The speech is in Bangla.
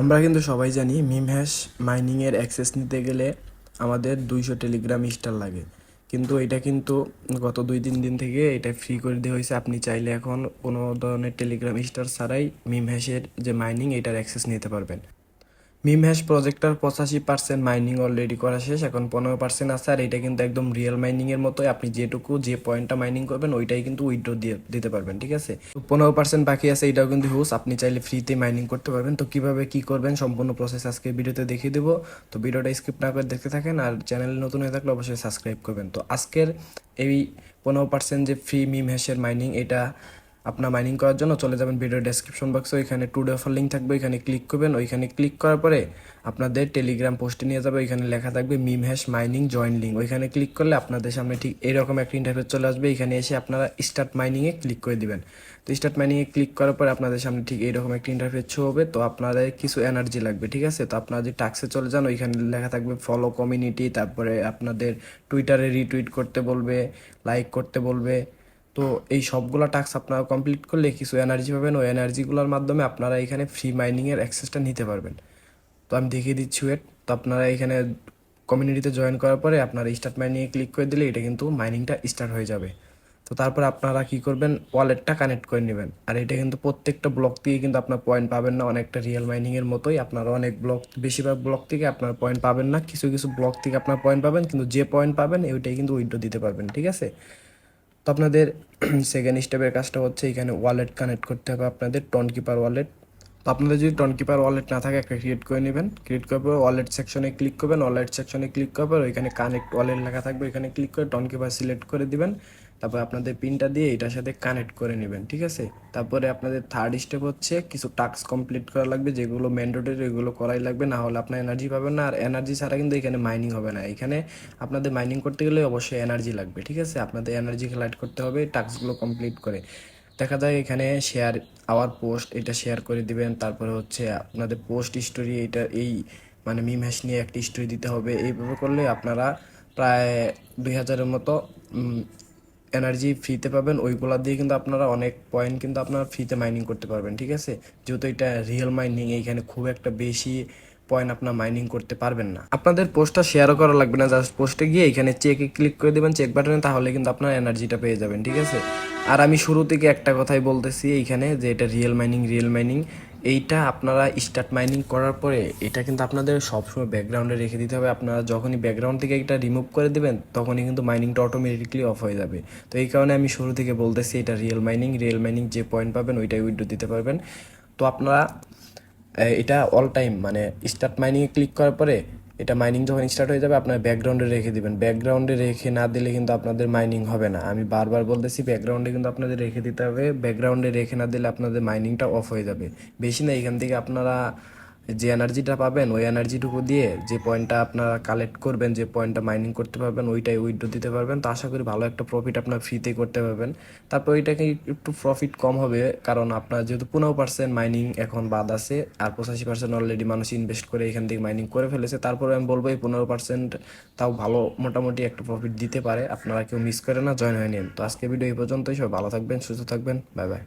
আমরা কিন্তু সবাই জানি মিম হ্যাশ মাইনিংয়ের অ্যাক্সেস নিতে গেলে আমাদের 200 টেলিগ্রাম স্টার লাগে। কিন্তু এটা কিন্তু গত 2-3 দিন থেকে এটা ফ্রি করে দেওয়া হয়েছে। আপনি চাইলে এখন কোনো ধরনের টেলিগ্রাম স্টার ছাড়াই মিম হ্যাশের যে মাইনিং এটার অ্যাক্সেস নিতে পারবেন। মিম হ্যাশ প্রজেক্টটার 85% মাইনিং অলরেডি করা শেষ, এখন 15% আছে। আর এটা কিন্তু একদম রিয়েল মাইনিংয়ের মতোই, আপনি যেটুকু যে পয়েন্টটা মাইনিং করবেন ওইটাই কিন্তু উইথড্র দিয়ে দিতে পারবেন, ঠিক আছে। তো 15% বাকি আছে, এটাও কিন্তু হুস, আপনি চাইলে ফ্রিতে মাইনিং করতে পারবেন। তো কিভাবে কি করবেন সম্পূর্ণ প্রসেস আজকে ভিডিওতে দেখিয়ে দেবো। তো ভিডিওটা স্কিপ না করে দেখতে থাকেন, আর চ্যানেলে নতুন হয়ে থাকলে অবশ্যই সাবস্ক্রাইব করবেন। তো আজকের এই 15% যে ফ্রি মিম হ্যাশের মাইনিং, এটা আপনার মাইনিং করার জন্য চলে যাবেন ভিডিও ডেসক্রিপশন বক্সে, ওইখানে টুডে অফার লিঙ্ক থাকবে, ওইখানে ক্লিক করবেন। ওইখানে ক্লিক করার পরে আপনাদের টেলিগ্রাম পোস্টে নিয়ে যাবে, ওইখানে লেখা থাকবে মিম হ্যাশ মাইনিং জয়েন লিঙ্ক। ওইখানে ক্লিক করলে আপনাদের সামনে ঠিক এরকম একটা ইন্টারফেস চলে আসবে। এখানে এসে আপনারা স্টার্ট মাইনিংয়ে ক্লিক করে দিবেন। তো স্টার্ট মাইনিংয়ে ক্লিক করার পরে আপনাদের সামনে ঠিক এইরকম একটা ইন্টারফেস শো হবে। তো আপনাদের কিছু এনার্জি লাগবে, ঠিক আছে। তো আপনারা যে টাস্কে চলে যান, ওইখানে লেখা থাকবে ফলো কমিউনিটি, তারপরে আপনাদের টুইটারে রিটুইট করতে বলবে, লাইক করতে বলবে। তো এই সবগুলো টাস্ক আপনারা কমপ্লিট করলে কিছু এনার্জি পাবেন। ওই এনার্জিগুলোর মাধ্যমে আপনারা এখানে ফ্রি মাইনিংয়ের অ্যাক্সেসটা নিতে পারবেন। তো আমি দেখিয়ে দিচ্ছি ওয়েট। তো আপনারা এখানে কমিউনিটিতে জয়েন করার পরে আপনারা স্টার্ট মাইনিংয়ে ক্লিক করে দিলে এটা কিন্তু মাইনিংটা স্টার্ট হয়ে যাবে। তো তারপর আপনারা কি করবেন, ওয়ালেটটা কানেক্ট করে নেবেন। আর এটা কিন্তু প্রত্যেকটা ব্লক থেকে কিন্তু আপনার পয়েন্ট পাবেন না, অনেকটা রিয়েল মাইনিংয়ের মতোই। আপনারা অনেক ব্লক, বেশিরভাগ ব্লক থেকে আপনার পয়েন্ট পাবেন না, কিছু কিছু ব্লক থেকে আপনার পয়েন্ট পাবেন, কিন্তু যে পয়েন্ট পাবেন ওইটাই কিন্তু উইথড্র দিতে পারবেন, ঠিক আছে। তো আপনাদের সেকেন্ড স্টেপের কাজটা হচ্ছে এখানে ওয়ালেট কানেক্ট করতে হবে, আপনাদের টনকিপার ওয়ালেট। তো আপনাদের যদি টনকিপার ওয়ালেট না থাকে একটা ক্রিয়েট করে নেবেন। ক্রিয়েট করার পর ওয়ালেট সেকশনে ক্লিক করবেন। ওয়ালেট সেকশনে ক্লিক করার পর ওইখানে কানেক্ট ওয়ালেট লেখা থাকবে, এখানে ক্লিক করে টনকিপার সিলেক্ট করে দিবেন। তারপর আপনাদের পিনটা দিয়ে এটার সাথে কানেক্ট করে নেবেন, ঠিক আছে। তারপরে আপনাদের থার্ড স্টেপ হচ্ছে কিছু টাস্ক কমপ্লিট করা লাগবে, যেগুলো ম্যান্ডেটরি, এগুলো করাই লাগবে, না হলে আপনার এনার্জি পাবেন না। আর এনার্জি ছাড়া কিন্তু এখানে মাইনিং হবে না। এখানে আপনাদের মাইনিং করতে গেলে অবশ্যই এনার্জি লাগবে, ঠিক আছে। আপনাদের এনার্জি কালেক্ট করতে হবে টাস্কগুলো কমপ্লিট করে। দেখা যায় এখানে শেয়ার আওয়ার পোস্ট, এটা শেয়ার করে দিবেন। তারপরে হচ্ছে আপনাদের পোস্ট স্টোরি, এটা এই মানে মিম হ্যাশ নিয়ে একটা স্টোরি দিতে হবে। এইভাবে করলে আপনারা প্রায় 2000-এর মতো এনার্জি ফ্রিতে পাবেন। ওইগুলা দিয়ে কিন্তু আপনারা অনেক পয়েন্ট কিন্তু আপনারা ফ্রিতে মাইনিং করতে পারবেন, ঠিক আছে। যেহেতু এটা রিয়েল মাইনিং, এইখানে খুব একটা বেশি পয়েন্ট আপনার মাইনিং করতে পারবেন না। আপনাদের পোস্টটা শেয়ারও করা লাগবে না, জাস্ট পোস্টে গিয়ে এখানে চেকে ক্লিক করে দেবেন, চেক বাটনে, তাহলে কিন্তু আপনার এনার্জিটা পেয়ে যাবেন, ঠিক আছে। আর আমি শুরু থেকে একটা কথাই বলতেছি এইখানে, যে এটা রিয়েল মাইনিং, রিয়েল মাইনিং। এইটা আপনারা স্টার্ট মাইনিং করার পরে এটা কিন্তু আপনাদের সবসময় ব্যাকগ্রাউন্ডে রেখে দিতে হবে। আপনারা যখনই ব্যাকগ্রাউন্ড থেকে এটা রিমুভ করে দেবেন তখনই কিন্তু মাইনিংটা অটোমেটিকলি অফ হয়ে যাবে। তো এই কারণে আমি শুরু থেকে বলতেছি এটা রিয়েল মাইনিং, রিয়েল মাইনিং, যে পয়েন্ট পাবেন ওইটাই উইথড্র দিতে পারবেন। তো আপনারা এটা অল টাইম মানে স্টার্ট মাইনিংয়ে ক্লিক করার পরে এটা মাইনিং যখন স্টার্ট হয়ে যাবে আপনার ব্যাকগ্রাউন্ডে রেখে দিবেন। ব্যাকগ্রাউন্ডে রেখে না দিলে কিন্তু আপনাদের মাইনিং হবে না। আমি বারবার বলতেছি ব্যাকগ্রাউন্ডে কিন্তু আপনাদের রেখে দিতে হবে। ব্যাকগ্রাউন্ডে রেখে না দিলে আপনাদের মাইনিংটা অফ হয়ে যাবে। বেশি না, এখান থেকে আপনারা যে এনার্জিটা পাবেন ওই এনার্জিটুকু দিয়ে যে পয়েন্টটা আপনারা কালেক্ট করবেন, যে পয়েন্টটা মাইনিং করতে পারবেন ওইটাই উইথড্র দিতে পারবেন। তো আশা করি ভালো একটা প্রফিট আপনার ফ্রিতে করতে পারবেন। তারপর ওইটাকে একটু প্রফিট কম হবে, কারণ আপনার যেহেতু 15% মাইনিং এখন বাদ আছে, আর 85% অলরেডি মানুষ ইনভেস্ট করে এখান থেকে মাইনিং করে ফেলেছে। তারপরে আমি বলবো এই 15% তাও ভালো, মোটামুটি একটা প্রফিট দিতে পারে। আপনারা কেউ মিস করে না, জয়েন হয়ে নিন। তো আজকে ভিডিও এই পর্যন্তই, সবাই ভালো থাকবেন, সুস্থ থাকবেন, বাই বাই।